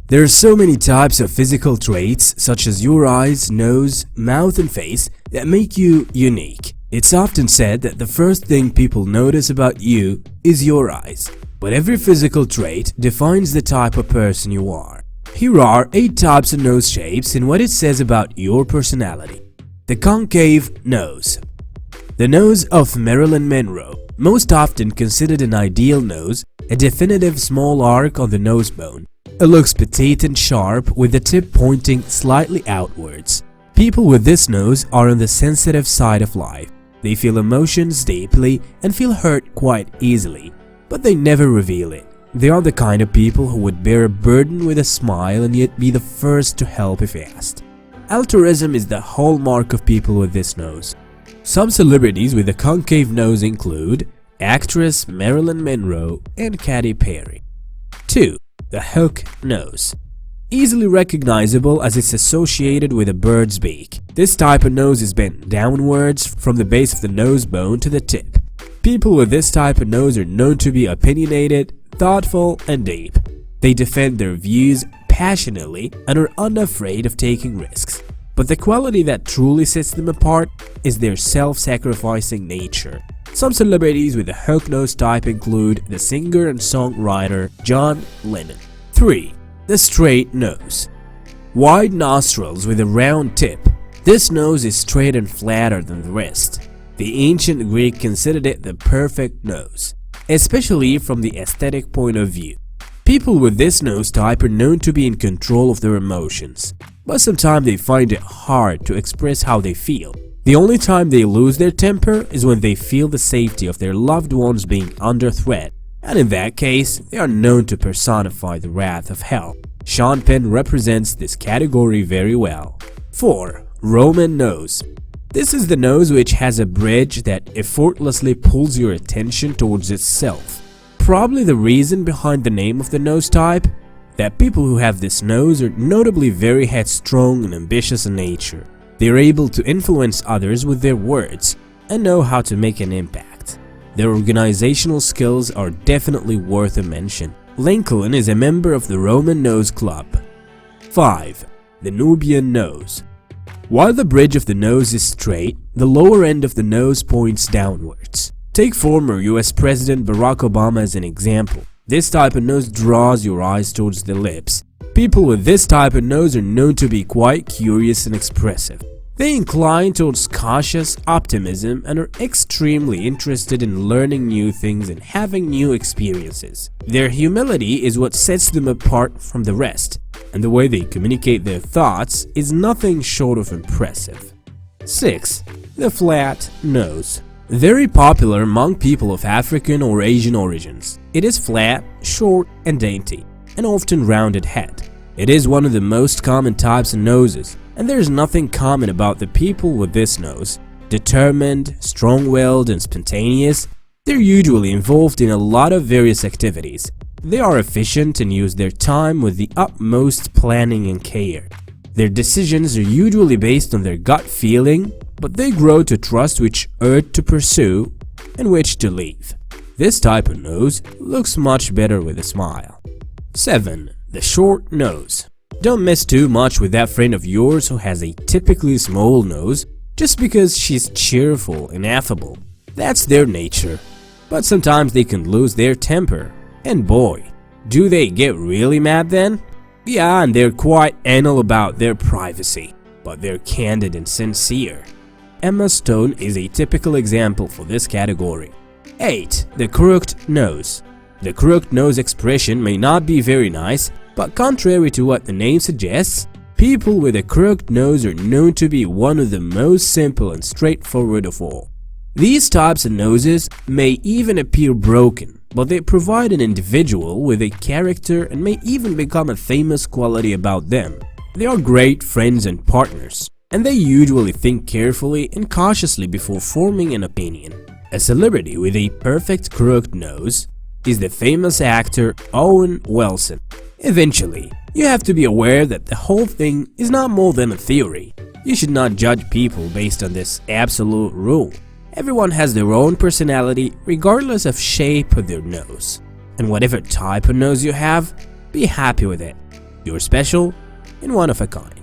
There are so many types of physical traits such as your eyes, nose, mouth and face that make you unique. It's often said that the first thing people notice about you is your eyes, but every physical trait defines the type of person you are. Here are 8 types of nose shapes and what it says about your personality. The concave nose. The nose of Marilyn Monroe, most often considered an ideal nose, a definitive small arc on the nose bone. It looks petite and sharp with the tip pointing slightly outwards. People with this nose are on the sensitive side of life. They feel emotions deeply and feel hurt quite easily, but they never reveal it. They are the kind of people who would bear a burden with a smile and yet be the first to help if asked. Altruism is the hallmark of people with this nose. Some celebrities with a concave nose include actress Marilyn Monroe and Katy Perry. 2. The hook nose. Easily recognizable as it's associated with a bird's beak. This type of nose is bent downwards from the base of the nose bone to the tip. People with this type of nose are known to be opinionated, thoughtful, and deep. They defend their views passionately and are unafraid of taking risks. But the quality that truly sets them apart is their self-sacrificing nature. Some celebrities with the hook nose type include the singer and songwriter John Lennon. 3. The straight nose. Wide nostrils with a round tip. This nose is straight and flatter than the rest. The ancient Greek considered it the perfect nose, especially from the aesthetic point of view. People with this nose type are known to be in control of their emotions, but sometimes they find it hard to express how they feel. The only time they lose their temper is when they feel the safety of their loved ones being under threat, and in that case, they are known to personify the wrath of hell. Sean Penn represents this category very well. 4. Roman nose. This is the nose which has a bridge that effortlessly pulls your attention towards itself. Probably the reason behind the name of the nose type? That people who have this nose are notably very headstrong and ambitious in nature. They are able to influence others with their words and know how to make an impact. Their organizational skills are definitely worth a mention. Lincoln is a member of the Roman Nose Club. 5. The Nubian nose. While the bridge of the nose is straight, the lower end of the nose points downwards. Take former US President Barack Obama as an example. This type of nose draws your eyes towards the lips. People with this type of nose are known to be quite curious and expressive. They incline towards cautious optimism and are extremely interested in learning new things and having new experiences. Their humility is what sets them apart from the rest, and the way they communicate their thoughts is nothing short of impressive. 6. The flat nose. Very popular among people of African or Asian origins. It is flat, short, and dainty, and often rounded head. It is one of the most common types of noses, and there is nothing common about the people with this nose. Determined, strong-willed, and spontaneous, they're usually involved in a lot of various activities. They are efficient and use their time with the utmost planning and care. Their decisions are usually based on their gut feeling, but they grow to trust which earth to pursue and which to leave. This type of nose looks much better with a smile. 7. The short nose. Don't mess too much with that friend of yours who has a typically small nose just because she's cheerful and affable. That's their nature. But sometimes they can lose their temper. And boy, do they get really mad then? Yeah, and they're quite anal about their privacy, but they're candid and sincere. Emma Stone is a typical example for this category. 8. The crooked nose. The crooked nose expression may not be very nice, but contrary to what the name suggests, people with a crooked nose are known to be one of the most simple and straightforward of all. These types of noses may even appear broken, but they provide an individual with a character and may even become a famous quality about them. They are great friends and partners, and they usually think carefully and cautiously before forming an opinion. A celebrity with a perfect crooked nose is the famous actor Owen Wilson. Eventually, you have to be aware that the whole thing is not more than a theory. You should not judge people based on this absolute rule. Everyone has their own personality regardless of shape of their nose. And whatever type of nose you have, be happy with it. You're special and one of a kind.